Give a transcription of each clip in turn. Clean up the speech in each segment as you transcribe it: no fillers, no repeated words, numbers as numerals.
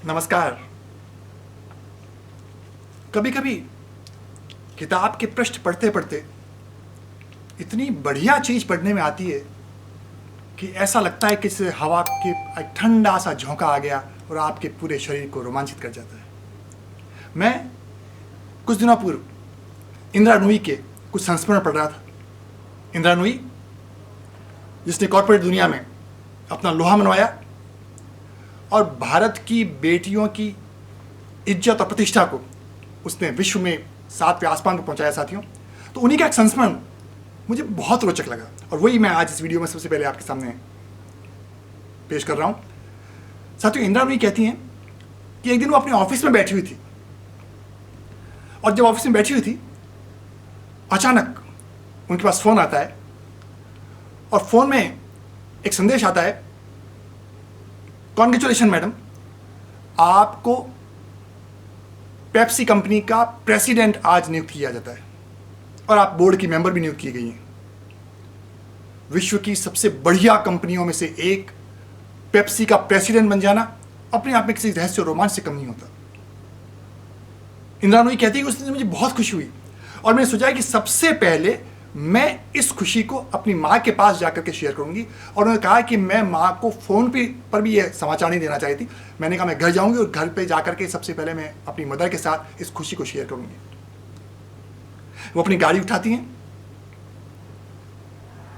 नमस्कार। कभी कभी किताब के पृष्ठ पढ़ते पढ़ते इतनी बढ़िया चीज पढ़ने में आती है कि ऐसा लगता है कि जैसे हवा के एक ठंडा सा झोंका आ गया और आपके पूरे शरीर को रोमांचित कर जाता है। मैं कुछ दिनों पूर्व इंदिरा नूई के कुछ संस्मरण पढ़ रहा था। इंदिरा नूई जिसने कॉर्पोरेट दुनिया में अपना लोहा मनवाया और भारत की बेटियों की इज्जत और प्रतिष्ठा को उसने विश्व में 7वें आसमान पर पहुंचाया साथियों। तो उन्हीं का एक संस्मरण मुझे बहुत रोचक लगा और वही मैं आज इस वीडियो में सबसे पहले आपके सामने पेश कर रहा हूं। साथियों, इंदिरा नूई कहती हैं कि एक दिन वो अपने ऑफिस में बैठी हुई थी और जब ऑफिस में बैठी हुई थी अचानक उनके पास फोन आता है और फोन में एक संदेश आता है, कॉन्ग्रेचुलेशन मैडम, आपको पेप्सी कंपनी का प्रेसिडेंट आज नियुक्त किया जाता है और आप बोर्ड की मेंबर भी नियुक्त की गई हैं। विश्व की सबसे बढ़िया कंपनियों में से एक पेप्सी का प्रेसिडेंट बन जाना अपने आप में किसी रहस्य और रोमांच से कम नहीं होता। इंदिरा नूई कहती है कि उस दिन मुझे बहुत खुशी हुई और मैंने सोचा कि सबसे पहले मैं इस खुशी को अपनी माँ के पास जाकर के शेयर करूंगी। और उन्होंने कहा कि मैं माँ को फ़ोन पर भी यह समाचार नहीं देना चाहती। मैंने कहा मैं घर जाऊंगी और घर पे जाकर के सबसे पहले मैं अपनी मदर के साथ इस खुशी को शेयर करूंगी। वो अपनी गाड़ी उठाती हैं,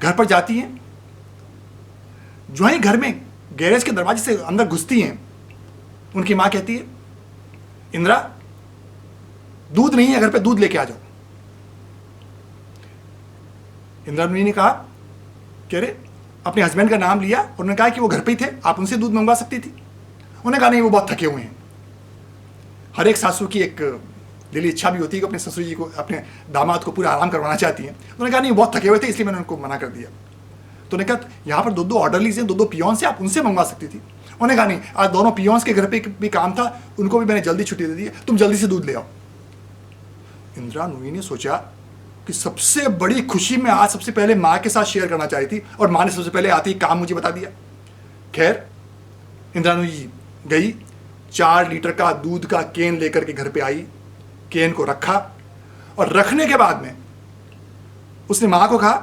घर पर जाती हैं। जो ही घर में गैरेज के दरवाजे से अंदर घुसती हैं, उनकी माँ कहती है, इंदिरा, दूध नहीं है घर पे, दूध लेके आ जाओ। इंदिरा नूई ने कहा कि अरे, अपने हस्बैंड का नाम लिया और उन्होंने कहा कि वो घर पे ही थे, आप उनसे दूध मंगवा सकती थी। उन्होंने कहा नहीं, वो बहुत थके हुए हैं। हर एक सासू की एक दिली इच्छा भी होती है कि अपने ससुर जी को, अपने दामाद को पूरा आराम करवाना चाहती हैं। उन्होंने कहा नहीं, बहुत थके हुए थे इसलिए मैंने उनको मना कर दिया। तो उन्होंने कहा यहाँ पर दो ऑर्डरलीज हैं, दो पियोन से, आप उनसे मंगवा सकती थी। उन्होंने कहा नहीं, आज दोनों पियोन्स के घर पे भी काम था, उनको भी मैंने जल्दी छुट्टी दे दी है, तुम जल्दी से दूध ले आओ। इंदिरा नूई ने सोचा कि सबसे बड़ी खुशी मैं आज सबसे पहले माँ के साथ शेयर करना चाही थी और माँ ने सबसे पहले आती ही काम मुझे बता दिया। खैर, इंदिरा नूई गई, 4 लीटर का दूध का केन लेकर के घर पे आई, केन को रखा और रखने के बाद में उसने माँ को कहा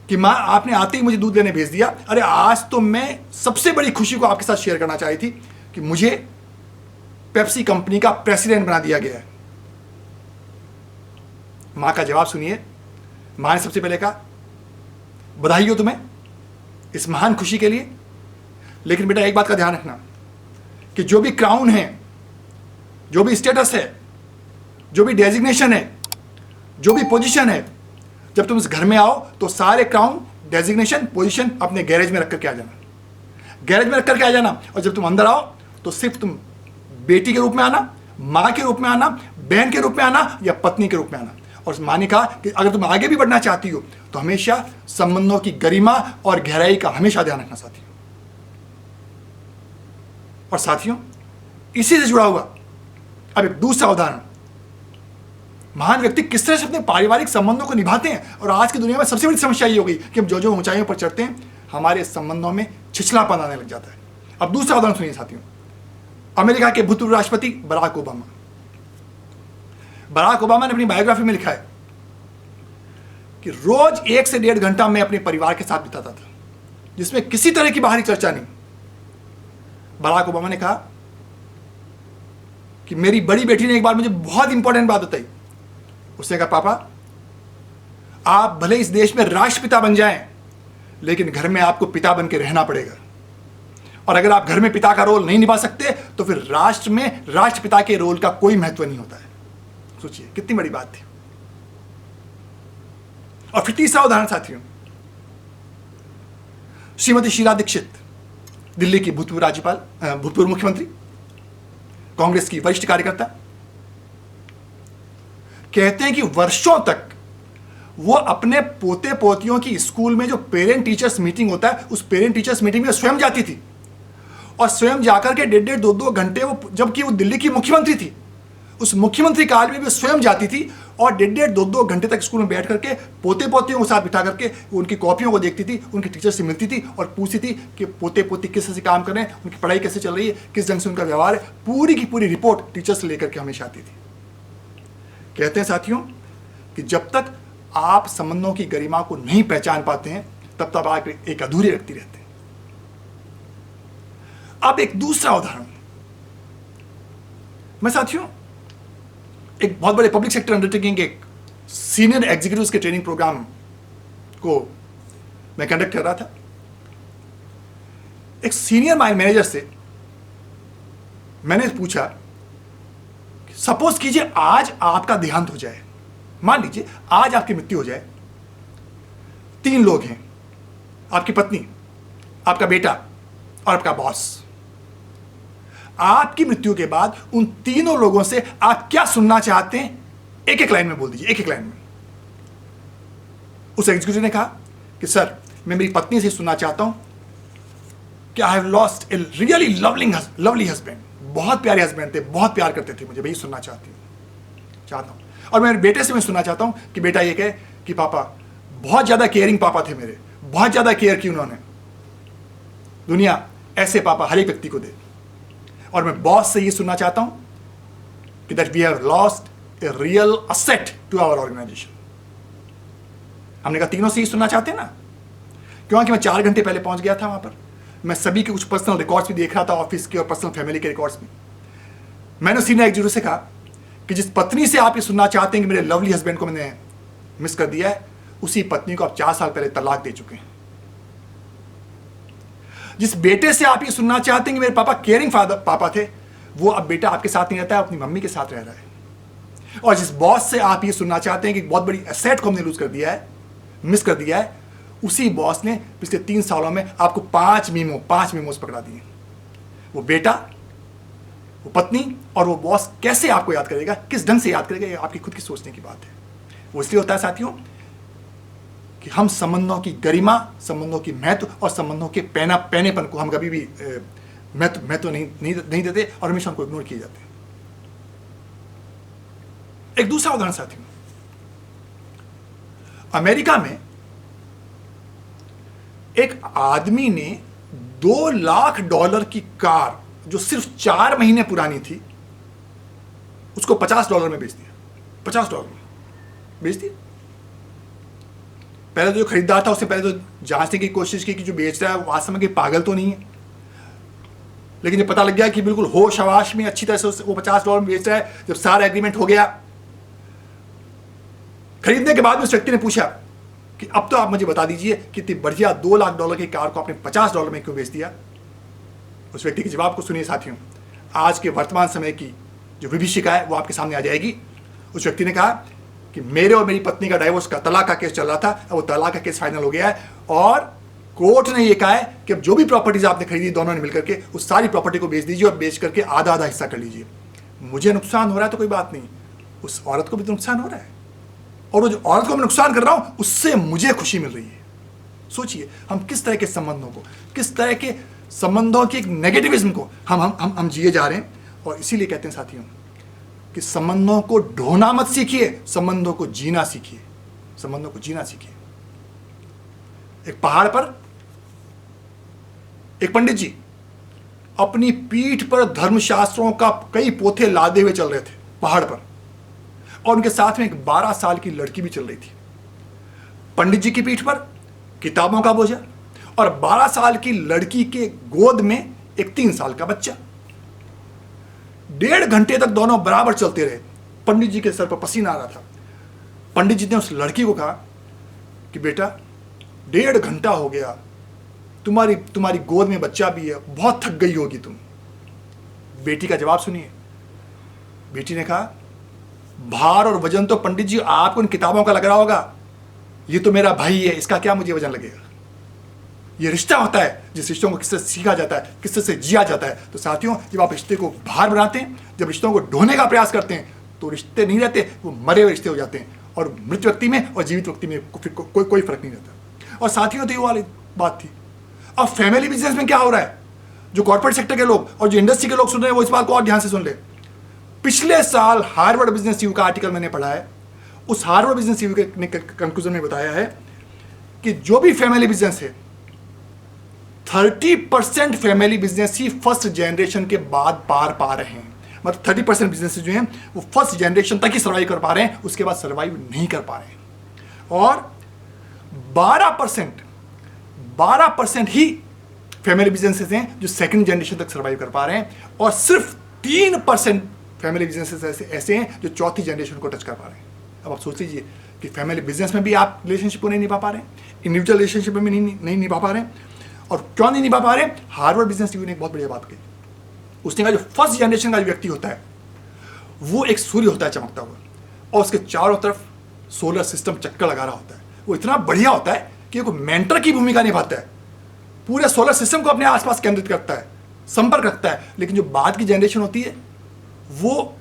कि माँ, आपने आते ही मुझे दूध लेने भेज दिया। अरे आज तो मैं सबसे बड़ी खुशी को आपके साथ शेयर करना चाही थी कि मुझे पेप्सी कंपनी का प्रेसिडेंट बना दिया गया है। मां का जवाब सुनिए। मां ने सबसे पहले कहा, बधाई हो तुम्हें इस महान खुशी के लिए, लेकिन बेटा एक बात का ध्यान रखना कि जो भी क्राउन है, जो भी स्टेटस है, जो भी डेजिग्नेशन है, जो भी पोजीशन है, जब तुम इस घर में आओ तो सारे क्राउन, डेजिग्नेशन, पोजीशन अपने गैरेज में रख करके आ जाना। गैरेज में रख करके आ जाना और जब तुम अंदर आओ तो सिर्फ तुम बेटी के रूप में आना, मां के रूप में आना, बहन के रूप में आना या पत्नी के रूप में आना। और मां ने कहा कि अगर तुम आगे भी बढ़ना चाहती हो तो हमेशा संबंधों की गरिमा और गहराई का हमेशा ध्यान रखना साथियों। और साथियों, इसी से जुड़ा हुआ अब एक दूसरा उदाहरण, महान व्यक्ति किस तरह से अपने पारिवारिक संबंधों को निभाते हैं। और आज की दुनिया में सबसे बड़ी समस्या ये हो गई कि हम जो जो ऊंचाइयों पर चढ़ते हैं, हमारे संबंधों में छिछलापन आने लग जाता है। अब दूसरा उदाहरण सुनिए साथियों, अमेरिका के भूतपूर्व राष्ट्रपति बराक ओबामा। बराक ओबामा ने अपनी बायोग्राफी में लिखा है कि रोज 1 से 1.5 घंटा मैं अपने परिवार के साथ बिताता था, जिसमें किसी तरह की बाहरी चर्चा नहीं। बराक ओबामा ने कहा कि मेरी बड़ी बेटी ने एक बार मुझे बहुत इंपॉर्टेंट बात बताई। उसने कहा, पापा, आप भले इस देश में राष्ट्रपिता बन जाएं, लेकिन घर में आपको पिता बन के रहना पड़ेगा। और अगर आप घर में पिता का रोल नहीं निभा सकते तो फिर राष्ट्र में राष्ट्रपिता के रोल का कोई महत्व नहीं होता है। सोचिए कितनी बड़ी बात थी। और फिर तीसरा उदाहरण साथियों, श्रीमती शीला दीक्षित, दिल्ली की भूतपूर्व राज्यपाल, भूतपूर्व मुख्यमंत्री, कांग्रेस की वरिष्ठ कार्यकर्ता, कहते हैं कि वर्षों तक वो अपने पोते पोतियों की स्कूल में जो पेरेंट टीचर्स मीटिंग होता है, उस पेरेंट टीचर्स मीटिंग में स्वयं जाती थी और स्वयं जाकर के 1.5-2 घंटे, वो जबकि वो दिल्ली की मुख्यमंत्री थी, उस मुख्यमंत्री काल में भी स्वयं जाती थी और 1.5-2 घंटे तक स्कूल में बैठ करके पोते पोतियों के साथ बिठा करके उनकी कॉपियों को देखती थी, उनके टीचर से मिलती थी और पूछती थी कि पोते पोती किस तरह से काम कर रहे हैं, उनकी पढ़ाई कैसे चल रही है, किस ढंग से उनका व्यवहार है। पूरी की पूरी रिपोर्ट टीचर से लेकर के हमेशा आती थी। कहते हैं साथियों कि जब तक आप संबंधों की गरिमा को नहीं पहचान पाते हैं तब तक आप एक अधूरे व्यक्ति रहते हैं। अब एक दूसरा उदाहरण, मैं साथियों एक बहुत बड़े पब्लिक सेक्टर अंडरटेकिंग के सीनियर एग्जीक्यूटिव्स के ट्रेनिंग प्रोग्राम को मैं कंडक्ट कर रहा था। एक सीनियर मैनेजर से मैंने पूछा, सपोज कीजिए आज आपका देहांत हो जाए, मान लीजिए आज आपकी मृत्यु हो जाए। 3 लोग हैं, आपकी पत्नी, आपका बेटा और आपका बॉस। आपकी मृत्यु के बाद उन तीनों लोगों से आप क्या सुनना चाहते हैं? एक एक लाइन में बोल दीजिए, एक एक लाइन में। उस एग्जीक्यूटिव ने कहा कि सर मैं मेरी पत्नी से सुनना चाहता हूं कि I have lost a really lovely husband. बहुत प्यारे हस्बैंड थे, बहुत प्यार करते थे मुझे, वही सुनना चाहता हूं। और मेरे बेटे से मैं सुनना चाहता हूं कि बेटा ये कहे कि पापा बहुत ज्यादा केयरिंग पापा थे मेरे, बहुत ज्यादा केयर की उन्होंने। दुनिया ऐसे पापा हर एक व्यक्ति को दे। और मैं बॉस से ये सुनना चाहता हूं कि that we have lost a real asset to our organisation. हमने कहा तीनों से ही सुनना चाहते हैं ना, क्योंकि मैं 4 घंटे पहले पहुंच गया था वहां पर। मैं सभी के कुछ पर्सनल रिकॉर्ड्स भी देख रहा था, ऑफिस के और पर्सनल फैमिली के रिकॉर्ड्स भी। मैंने सीनियर एग्जीक्यूटिव से कहा कि जिस पत्नी से आप ये सुनना चाहते हैं कि मेरे लवली हस्बैंड को मैंने मिस कर दिया है, उसी पत्नी को आप 4 साल पहले तलाक दे चुके हैं। जिस बेटे से आप ये सुनना चाहते हैं कि मेरे पापा केयरिंग पापा थे, वो अब बेटा आपके साथ नहीं रहता है, अपनी मम्मी के साथ रह रहा है। और जिस बॉस से आप ये सुनना चाहते हैं कि बहुत बड़ी एसेट को हमने लूज कर दिया है, मिस कर दिया है, उसी बॉस ने पिछले 3 सालों में आपको 5 मीमोस पकड़ा दिए। वो बेटा, वो पत्नी और वो बॉस कैसे आपको याद करेगा, किस ढंग से याद करेगा, ये आपकी खुद की सोचने की बात है। वो इसलिए होता है साथियों कि हम संबंधों की गरिमा, संबंधों की महत्व और संबंधों के पैनेपन को हम कभी भी महत्व नहीं देते और हमेशा हमको इग्नोर किए जाते हैं। एक दूसरा उदाहरण साथियों, अमेरिका में एक आदमी ने $2 लाख की कार जो सिर्फ 4 महीने पुरानी थी, उसको $50 में बेच दिया। $50 में बेच दिया। पहले तो जो खरीदार था उससे पहले तो जांचने की कोशिश की कि जो बेच रहा है वो वास्तव में पागल तो नहीं है, लेकिन जब पता लग गया कि बिल्कुल होश हवाश में अच्छी तरह से वो $50 में बेच रहा है, जब सारा एग्रीमेंट हो गया, खरीदने के बाद में उस व्यक्ति ने पूछा कि अब तो आप मुझे बता दीजिए कि इतनी बढ़िया $2 लाख की कार को आपने $50 में क्यों बेच दिया। उस व्यक्ति के जवाब को सुनिए साथियों, आज के वर्तमान समय की जो विभीषिका है वो आपके सामने आ जाएगी। उस व्यक्ति ने कहा कि मेरे और मेरी पत्नी का डाइवोर्स का तलाक का केस चल रहा था, अब वो तलाक का केस फाइनल हो गया है और कोर्ट ने ये कहा है कि अब जो भी प्रॉपर्टीज आपने खरीदी दोनों ने मिलकर के उस सारी प्रॉपर्टी को बेच दीजिए और बेच करके आधा आधा हिस्सा कर लीजिए। मुझे नुकसान हो रहा है तो कोई बात नहीं, उस औरत को भी तो नुकसान हो रहा है, और वो जो औरत को मैं नुकसान कर रहा हूं उससे मुझे खुशी मिल रही है। सोचिए हम किस तरह के संबंधों को, किस तरह के संबंधों की एक नेगेटिविज्म को हम जिए जा रहे हैं। और इसीलिए कहते हैं साथियों कि संबंधों को ढोना मत सीखिए, संबंधों को जीना सीखिए, संबंधों को जीना सीखिए। एक पहाड़ पर एक पंडित जी अपनी पीठ पर धर्मशास्त्रों का कई पोथे लादे हुए चल रहे थे पहाड़ पर, और उनके साथ में एक 12 साल की लड़की भी चल रही थी। पंडित जी की पीठ पर किताबों का बोझा और 12 साल की लड़की के गोद में एक 3 साल का बच्चा। 1.5 घंटे तक दोनों बराबर चलते रहे। पंडित जी के सर पर पसीना आ रहा था। पंडित जी ने उस लड़की को कहा कि बेटा 1.5 घंटा हो गया, तुम्हारी गोद में बच्चा भी है, बहुत थक गई होगी तुम। बेटी का जवाब सुनिए। बेटी ने कहा भार और वजन तो पंडित जी आपको इन किताबों का लग रहा होगा, ये तो मेरा भाई है, इसका क्या मुझे वजन लगेगा। ये रिश्ता होता है जिस रिश्तों को किससे सीखा जाता है, किससे से जिया जाता है। तो साथियों जब आप रिश्ते को भार बनाते हैं, जब रिश्तों को ढोने का प्रयास करते हैं, तो रिश्ते नहीं रहते, वो मरे हुए रिश्ते हो जाते हैं। और मृत व्यक्ति में और जीवित व्यक्ति में फिर कोई फर्क नहीं रहता। और साथियों तो ये वाली बात थी। अब फैमिली बिजनेस में क्या हो रहा है, जो कॉर्पोरेट सेक्टर के लोग और जो इंडस्ट्री के लोग सुन रहे हैं वो इस बात को और ध्यान से सुन ले। पिछले साल हार्वर्ड बिजनेस रिव्यू का आर्टिकल मैंने पढ़ा है, उस हार्वर्ड बिजनेस रिव्यू ने कंक्लूजन में बताया है कि जो भी फैमिली बिजनेस है 30% फैमिली बिजनेस ही फर्स्ट जनरेशन के बाद पार पा रहे हैं। मतलब 30% बिजनेस जो हैं वो फर्स्ट जनरेशन तक ही सर्वाइव कर पा रहे हैं, उसके बाद सर्वाइव नहीं कर पा रहे हैं। और 12% ही फैमिली बिजनेसेस हैं जो सेकंड जनरेशन तक सर्वाइव कर पा रहे हैं, और सिर्फ 3% फैमिली बिजनेसेस ऐसे हैं जो चौथी जनरेशन को टच कर पा रहे हैं। अब आप सोच लीजिए कि फैमिली बिजनेस में भी आप रिलेशनशिप को नहीं निभा पा रहे हैं, इंडिविजुअल रिलेशनशिप में भी नहीं निभा पा रहे हैं। और क्यों नहीं निभा पा रहे हैं? हार्वर्ड बिजनेस रिव्यू ने एक बहुत बढ़िया बात कही। उसने कहा जो फर्स्ट जनरेशन का जो व्यक्ति होता है वो एक सूर्य होता है चमकता हुआ, और उसके चारों तरफ सोलर सिस्टम चक्कर लगा रहा होता है। वो इतना बढ़िया होता है कि वो मेंटर की भूमिका निभाता है, पूरे सोलर सिस्टम को अपने आसपास केंद्रित करता है, संपर्क रखता है। लेकिन जो बाद की जनरेशन होती है वो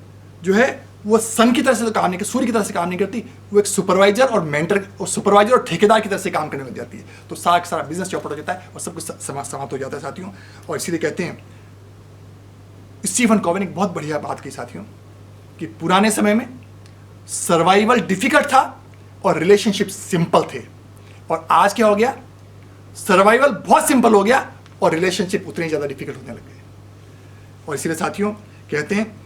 जो है वो सन की तरह से तो काम नहीं करती, सूर्य की तरह से काम नहीं करती, वो एक सुपरवाइजर और मेंटर और सुपरवाइजर और ठेकेदार की तरह से काम करने लग जाती है। तो सारा बिजनेस चौपट हो जाता है और सब कुछ समाप्त हो जाता है साथियों। और इसीलिए कहते हैं, स्टीफन कॉवे ने एक बहुत बढ़िया बात की साथियों, कि पुराने समय में सर्वाइवल डिफिकल्ट था और रिलेशनशिप सिंपल थे, और आज क्या हो गया? सर्वाइवल बहुत सिंपल हो गया और रिलेशनशिप उतने ज़्यादा डिफिकल्ट होने लग गए। और इसीलिए साथियों कहते हैं,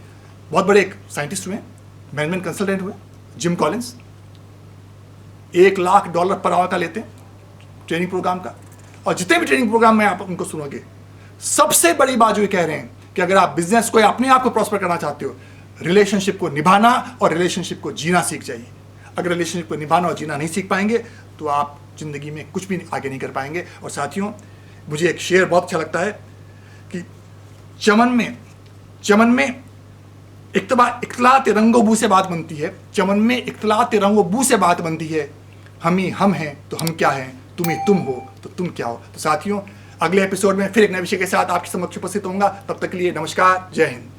बहुत बड़े एक साइंटिस्ट हुए, मैनेजमेंट कंसल्टेंट हुए, gym Collins, $1 lakh per hour का लेते हैं ट्रेनिंग प्रोग्राम का। और जितने भी ट्रेनिंग प्रोग्राम में आप उनको सुनोगे, सबसे बड़ी बात जो ये कह रहे हैं कि अगर आप बिजनेस को या अपने आप को प्रॉस्पर करना चाहते हो, रिलेशनशिप को निभाना और रिलेशनशिप को जीना सीख जाइए। अगर रिलेशनशिप को निभाना और जीना नहीं सीख पाएंगे तो आप जिंदगी में कुछ भी आगे नहीं कर पाएंगे। और साथियों, मुझे एक शेर बहुत अच्छा लगता है कि चमन में इख्तलात रंगो बू से बात बनती है, चमन में इख्तलात रंगो बू से बात बनती है, हम ही हम हैं तो हम क्या हैं, तुम ही तुम हो तो तुम क्या हो। तो साथियों, अगले एपिसोड में फिर एक नए विषय के साथ आपके समक्ष उपस्थित होऊंगा। तब तक के लिए नमस्कार, जय हिंद।